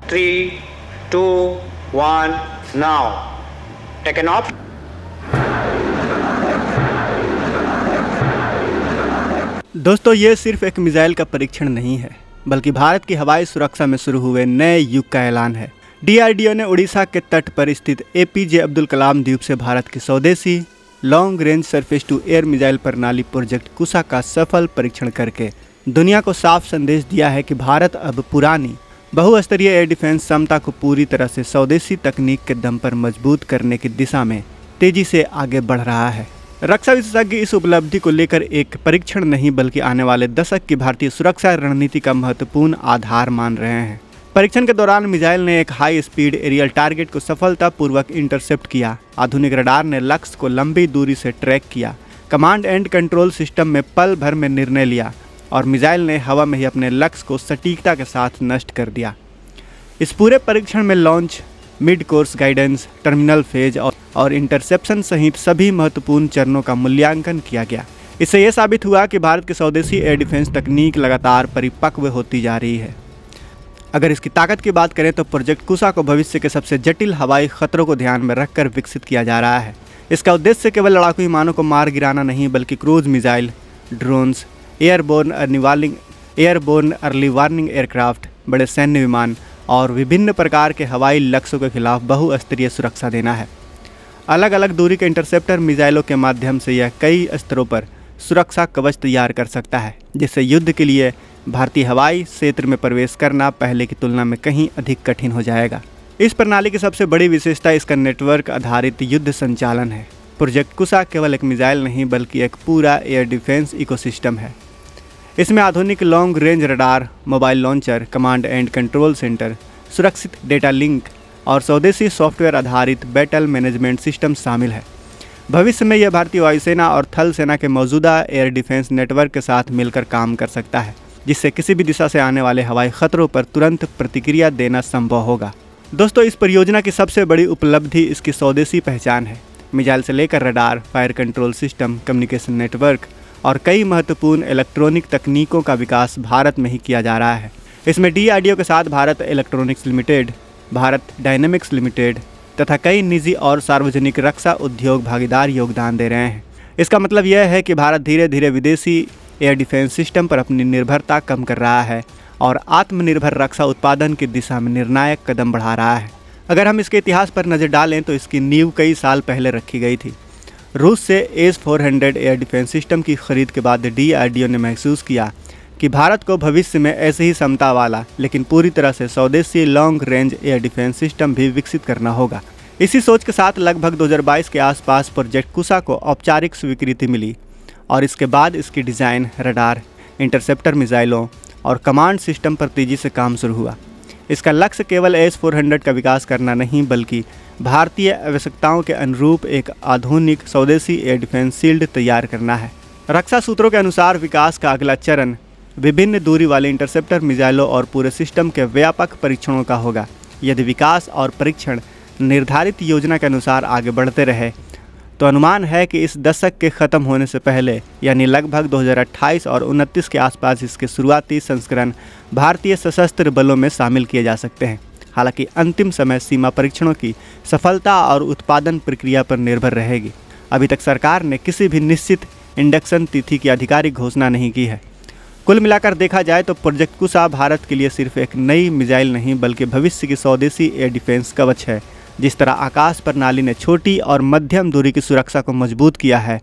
3, 2, 1, now. Taken off. दोस्तों, ये सिर्फ एक मिसाइल का परीक्षण नहीं है, बल्कि भारत की हवाई सुरक्षा में शुरू हुए नए युग का ऐलान है। डीआरडीओ ने उड़ीसा के तट पर स्थित एपीजे अब्दुल कलाम द्वीप से भारत की स्वदेशी long range surface to air missile प्रणाली प्रोजेक्ट कुसा का सफल परीक्षण करके दुनिया को साफ संदेश दिया है कि भारत अब पुरानी बहुस्तरीय एयर डिफेंस क्षमता को पूरी तरह से स्वदेशी तकनीक के दम पर मजबूत करने की दिशा में तेजी से आगे बढ़ रहा है। रक्षा विशेषज्ञ इस उपलब्धि को लेकर एक परीक्षण नहीं बल्कि आने वाले दशक की भारतीय सुरक्षा रणनीति का महत्वपूर्ण आधार मान रहे हैं। परीक्षण के दौरान मिसाइल ने एक हाई स्पीड एरियल टारगेट को सफलतापूर्वक इंटरसेप्ट किया। आधुनिक रडार ने लक्ष्य को लंबी दूरी से ट्रैक किया। कमांड एंड कंट्रोल सिस्टम में पल भर में निर्णय लिया और मिसाइल ने हवा में ही अपने लक्ष्य को सटीकता के साथ नष्ट कर दिया। इस पूरे परीक्षण में launch, mid course guidance, terminal phase और इंटरसेप्शन सहित सभी महत्वपूर्ण चरणों का मूल्यांकन किया गया। इससे यह साबित हुआ कि भारत की स्वदेशी एयर डिफेंस तकनीक लगातार परिपक्व होती जा रही है। अगर इसकी ताकत की बात करें तो प्रोजेक्ट कुसा को भविष्य के सबसे जटिल हवाई खतरों को ध्यान में रखकर विकसित किया जा रहा है। इसका उद्देश्य केवल लड़ाकू विमानों को मार गिराना नहीं बल्कि cruise missile, drones, airborne early warning aircraft, बड़े सैन्य विमान और विभिन्न प्रकार के हवाई लक्ष्यों के खिलाफ बहुस्तरीय सुरक्षा देना है। अलग अलग दूरी के इंटरसेप्टर मिसाइलों के माध्यम से यह कई स्तरों पर सुरक्षा कवच तैयार कर सकता है, जिससे युद्ध के लिए भारतीय हवाई क्षेत्र में प्रवेश करना पहले की तुलना में कहीं अधिक कठिन हो जाएगा। इस प्रणाली की सबसे बड़ी विशेषता इसका नेटवर्क आधारित युद्ध संचालन है। प्रोजेक्ट कुसा केवल एक मिसाइल नहीं बल्कि एक पूरा एयर डिफेंस इकोसिस्टम है। इसमें आधुनिक long range radar, mobile launcher, command and control centre, सुरक्षित डेटा लिंक और स्वदेशी सॉफ्टवेयर आधारित बैटल मैनेजमेंट सिस्टम शामिल है। भविष्य में यह भारतीय वायुसेना और थल सेना के मौजूदा एयर डिफेंस नेटवर्क के साथ मिलकर काम कर सकता है, जिससे किसी भी दिशा से आने वाले हवाई खतरों पर तुरंत प्रतिक्रिया देना संभव होगा। दोस्तों, इस परियोजना की सबसे बड़ी उपलब्धि इसकी स्वदेशी पहचान है। मिसाइल से लेकर radar, fire control system, communication network और कई महत्वपूर्ण इलेक्ट्रॉनिक तकनीकों का विकास भारत में ही किया जा रहा है। इसमें डीआरडीओ के साथ Bharat electronics limited, Bharat dynamics limited तथा कई निजी और सार्वजनिक रक्षा उद्योग भागीदार योगदान दे रहे हैं। इसका मतलब यह है कि भारत धीरे धीरे विदेशी एयर डिफेंस सिस्टम पर अपनी निर्भरता कम कर रहा है और आत्मनिर्भर रक्षा उत्पादन की दिशा में निर्णायक कदम बढ़ा रहा है। अगर हम इसके इतिहास पर नज़र डालें तो इसकी नींव कई साल पहले रखी गई थी। रूस से S-400 एयर डिफेंस सिस्टम की खरीद के बाद डीआरडीओ ने महसूस किया कि भारत को भविष्य में ऐसे ही क्षमता वाला लेकिन पूरी तरह से स्वदेशी long range air defence system भी विकसित करना होगा। इसी सोच के साथ लगभग 2022 के आसपास प्रोजेक्ट कुसा को औपचारिक स्वीकृति मिली और इसके बाद इसकी डिज़ाइन, रडार, इंटरसेप्टर मिसाइलों और कमांड सिस्टम पर तेज़ी से काम शुरू हुआ। इसका लक्ष्य केवल S-400 का विकास करना नहीं बल्कि भारतीय आवश्यकताओं के अनुरूप एक आधुनिक स्वदेशी एयर डिफेंस शील्ड तैयार करना है। रक्षा सूत्रों के अनुसार विकास का अगला चरण विभिन्न दूरी वाले इंटरसेप्टर मिसाइलों और पूरे सिस्टम के व्यापक परीक्षणों का होगा। यदि विकास और परीक्षण निर्धारित योजना के अनुसार आगे बढ़ते रहे तो अनुमान है कि इस दशक के ख़त्म होने से पहले यानी लगभग 2028 और 29 के आसपास इसके शुरुआती संस्करण भारतीय सशस्त्र बलों में शामिल किए जा सकते हैं। हालांकि अंतिम समय सीमा परीक्षणों की सफलता और उत्पादन प्रक्रिया पर निर्भर रहेगी। अभी तक सरकार ने किसी भी निश्चित इंडक्शन तिथि की आधिकारिक घोषणा नहीं की है। कुल मिलाकर देखा जाए तो प्रोजेक्ट कुसा भारत के लिए सिर्फ एक नई मिसाइल नहीं बल्कि भविष्य की स्वदेशी एयर डिफेंस कवच है। जिस तरह आकाश प्रणाली ने छोटी और मध्यम दूरी की सुरक्षा को मजबूत किया है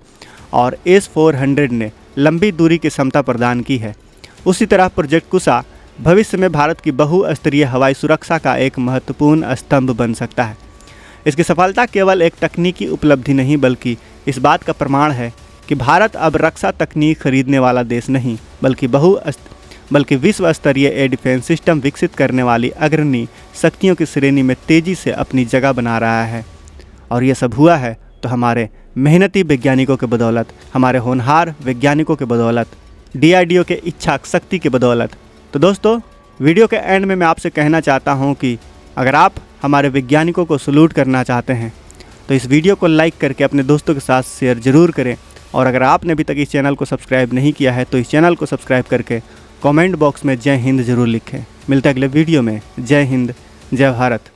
और S-400 ने लंबी दूरी की क्षमता प्रदान की है, उसी तरह प्रोजेक्ट कुसा भविष्य में भारत की बहुस्तरीय हवाई सुरक्षा का एक महत्वपूर्ण स्तंभ बन सकता है। इसकी सफलता केवल एक तकनीकी उपलब्धि नहीं बल्कि इस बात का प्रमाण है कि भारत अब रक्षा तकनीक खरीदने वाला देश नहीं बल्कि विश्व स्तरीय एयर डिफेंस सिस्टम विकसित करने वाली अग्रणी शक्तियों की श्रेणी में तेज़ी से अपनी जगह बना रहा है। और यह सब हुआ है तो हमारे मेहनती वैज्ञानिकों के बदौलत, हमारे होनहार वैज्ञानिकों के बदौलत, डीआरडीओ के इच्छा शक्ति के बदौलत। तो दोस्तों, वीडियो के एंड में मैं आपसे कहना चाहता हूं कि अगर आप हमारे वैज्ञानिकों को सलूट करना चाहते हैं तो इस वीडियो को लाइक करके अपने दोस्तों के साथ शेयर ज़रूर करें। और अगर आपने अभी तक इस चैनल को सब्सक्राइब नहीं किया है तो इस चैनल को सब्सक्राइब करके कमेंट बॉक्स में जय हिंद ज़रूर लिखें। मिलते हैं अगले वीडियो में। जय हिंद, जय भारत।